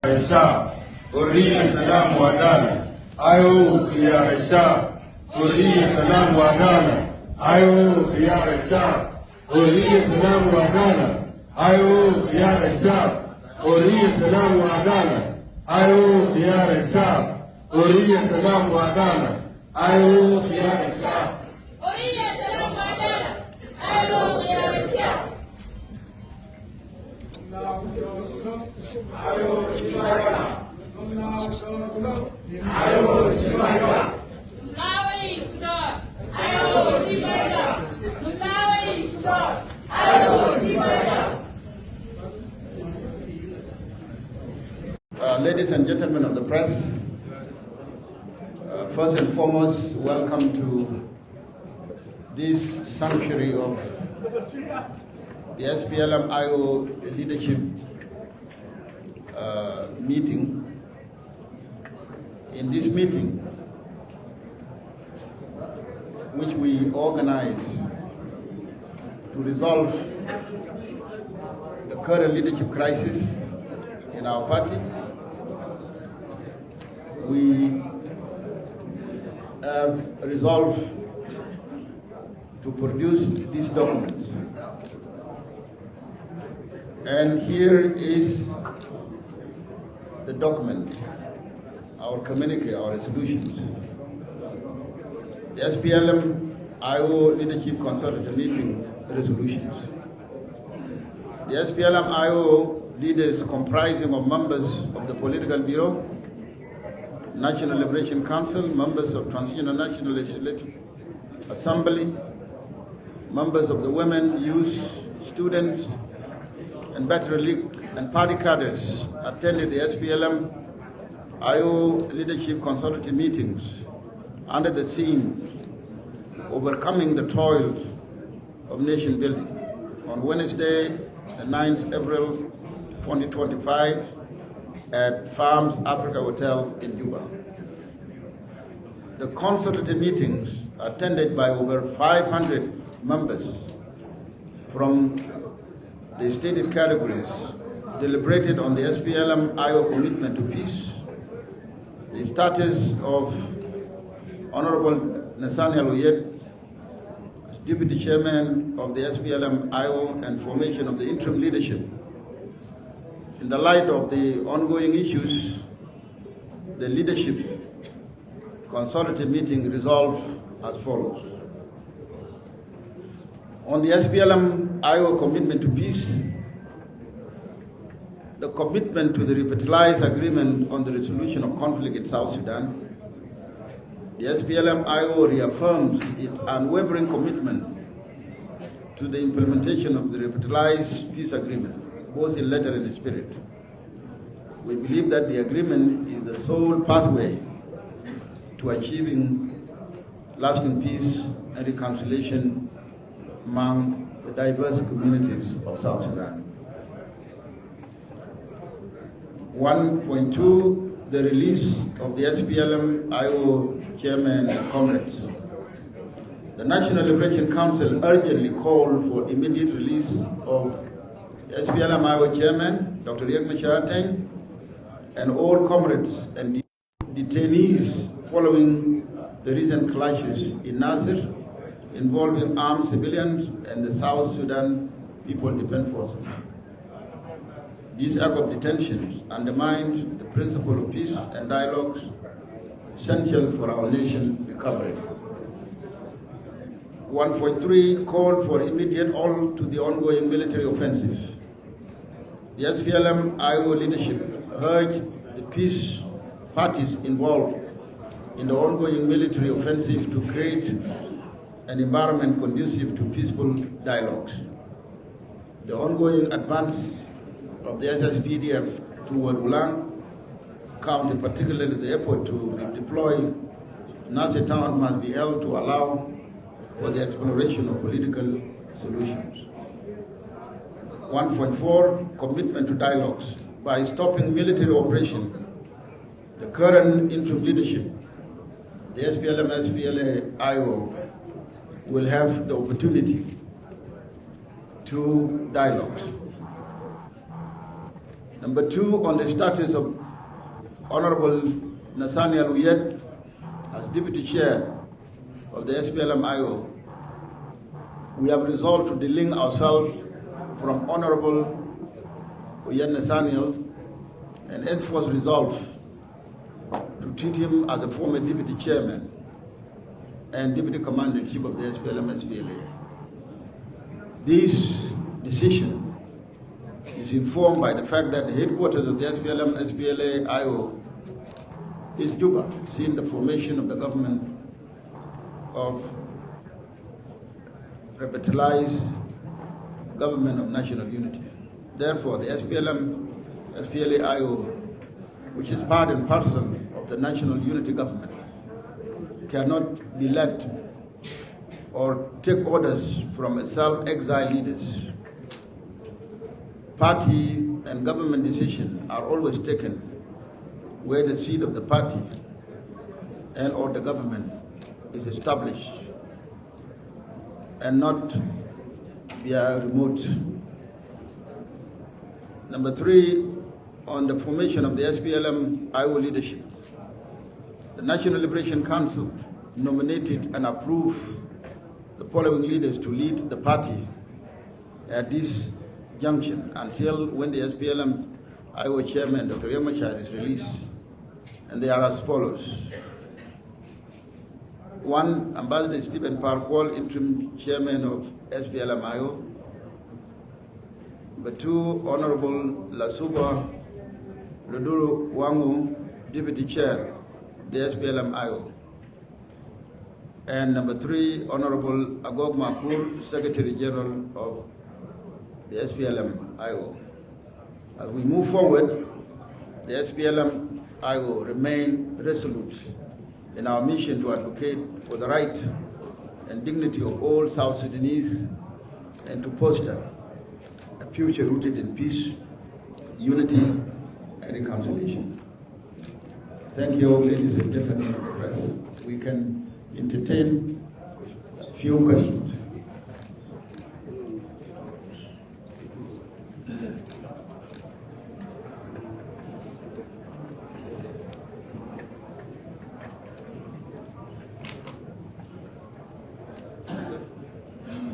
الشعب حرية سلام وعدالة أيوه خيار الشعب حرية سلام وعدالة أيوه خيار الشعب حرية سلام وعدالة أيوه خيار الشعب حرية سلام وعدالة أيوه خيار الشعب حرية سلام وعدالة أيوه خيار الشعب حرية سلام وعدالة أيوه خيار الشعب Ladies and gentlemen of the press, first and foremost, welcome to this sanctuary of the SPLM-IO leadership meeting. In this meeting, which we organize to resolve the current leadership crisis in our party, we have resolved to produce these documents. And here is the document, our communique, our resolutions. The SPLM-IO Leadership Consultative Meeting resolutions. The SPLM-IO leaders comprising of members of the Political Bureau, National Liberation Council, members of Transitional National Legislative Assembly, members of the Women, Youth, Students, and Veteran League and party cadres attended the SPLM-IO Leadership Consultative meetings under the theme Overcoming the Toils of Nation Building on Wednesday, the 9th April 2025 at Farms Africa Hotel in Juba. The consultative meetings attended by over 500 members from the stated categories deliberated on the SPLM-IO commitment to peace, the status of Honorable Nathaniel Oyed as Deputy Chairman of the SPLM-IO and formation of the interim leadership. In the light of the ongoing issues, the leadership consultative meeting resolved as follows. On the SPLM-IO commitment to peace, the commitment to the revitalized agreement on the resolution of conflict in South Sudan, the SPLM-IO reaffirms its unwavering commitment to the implementation of the revitalized peace agreement, both in letter and in spirit. We believe that the agreement is the sole pathway to achieving lasting peace and reconciliation among the diverse communities of South Sudan. 1.2, the release of the SPLM-IO chairman and comrades. The National Liberation Council urgently called for immediate release of SPLM-IO chairman, Dr. Riek Machar, and all comrades and detainees following the recent clashes in Nasir involving armed civilians and the South Sudan People Defense Forces. This act of detention undermines the principle of peace and dialogue essential for our nation recovery. 1.3 called for immediate halt to the ongoing military offensive. The SPLM-IO leadership urged the peace parties involved in the ongoing military offensive to create an environment conducive to peaceful dialogues. The ongoing advance of the SSPDF toward Ulang County, particularly the effort to redeploy Nasir town, must be held to allow for the exploration of political solutions. 1.4, commitment to dialogues. By stopping military operation, the current interim leadership, the SPLM-IO, will have the opportunity to dialogue. Number 2, on the status of Honorable Nathaniel Uyed as Deputy Chair of the SPLM-IO, we have resolved to delink ourselves from Honorable Uyed Nathaniel and enforce resolve to treat him as a former Deputy Chairman and Deputy Commander-in-Chief of the SPLM-SPLA. This decision is informed by the fact that the headquarters of the SPLM-SPLA-IO is Juba, seeing the formation of the government of revitalized government of national unity. Therefore, the SPLM-SPLA-IO, which is part and parcel of the national unity government, cannot be led or take orders from self-exiled leaders. Party and government decisions are always taken where the seat of the party and or the government is established and not via remote. Number 3, on the formation of the SPLM-IO leadership, the National Liberation Council nominated and approved the following leaders to lead the party at this junction until when the SPLM-IO chairman, Dr. Riek Machar, is released. And they are as follows. 1, Ambassador Stephen Kuol, interim chairman of SPLM-IO. Number 2, Honorable Lasuba Loduru Wangu, deputy chair, the SPLM-IO. And number 3, Honorable Agog Makur, Secretary General of the SPLM-IO. As we move forward, the SPLM-IO remain resolute in our mission to advocate for the right and dignity of all South Sudanese and to foster a future rooted in peace, unity, and reconciliation. Thank you, ladies and gentlemen of the press. We can entertain a few questions.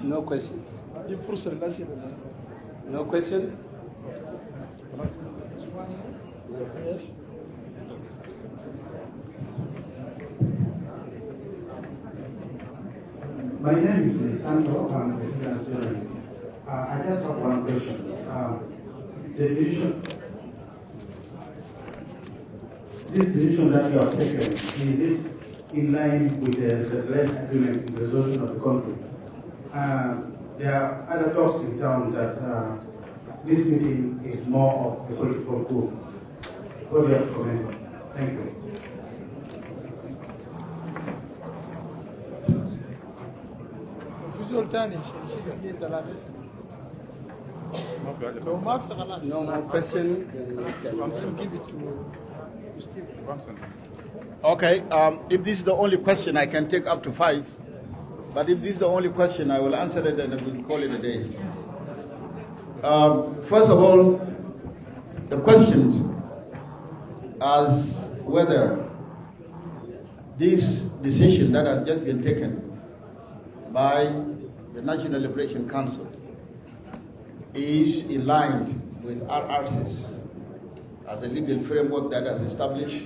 No questions. No questions? Yes. My name is Sandro. I'm a freelance journalist. I just have one question. This decision that you have taken, is it in line with the last agreement in the resolution of the conflict? There are other talks in town that this meeting is more of a political coup. What do you have to comment on? Thank you. No more question. Give it to Steve. Okay, if this is the only question, I can take up to 5. But if this is the only question, I will answer it and I will call it a day. First of all, the questions as whether this decision that has just been taken by the National Liberation Council is in line with RRCs as a legal framework that has established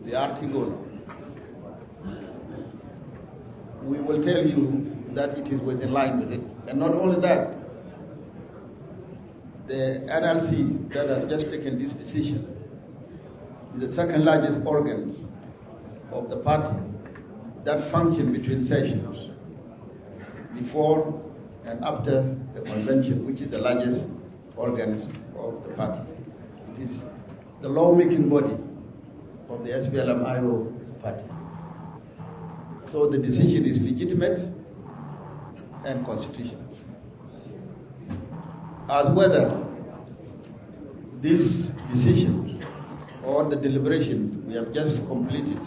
the article. We will tell you that it is within line with it. And not only that, the NLC that has just taken this decision is the second largest organ of the party that function between sessions, before and after the convention, which is the largest organ of the party. It is the lawmaking body of the SPLM-IO party. So the decision is legitimate and constitutional. As whether this decision or the deliberation we have just completed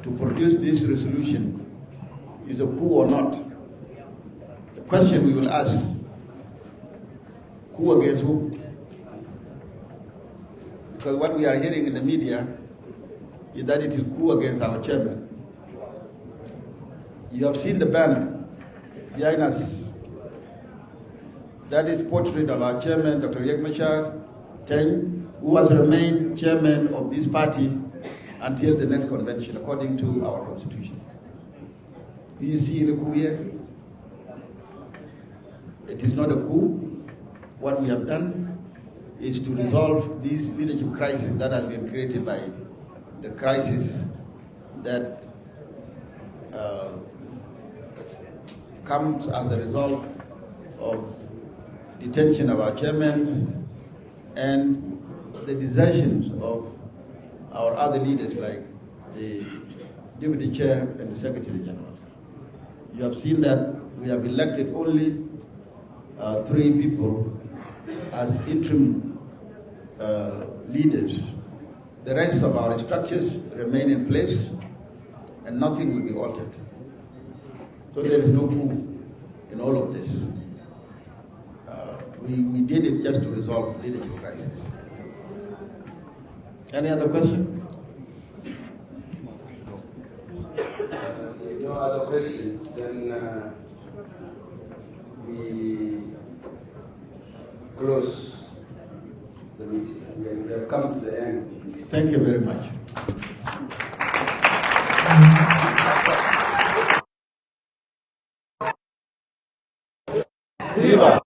to produce this resolution is a coup or not, the question we will ask, who against who? Because what we are hearing in the media is that it is coup against our chairman. You have seen the banner behind us. That is portrait of our chairman, Dr. Riek Machar, who has remained chairman of this party until the next convention, according to our constitution. Do you see the coup here? It is not a coup. What we have done is to resolve this leadership crisis that has been created by the crisis that comes as a result of detention of our chairmen and the desertions of our other leaders like the deputy chair and the secretary general. You have seen that we have elected only 3 people as interim leaders. The rest of our structures remain in place and nothing will be altered. So there is no coup in all of this. We did it just to resolve leadership crisis. Any other question? No other questions, then we close the meeting. We have come to the end. Thank you very much. Viva!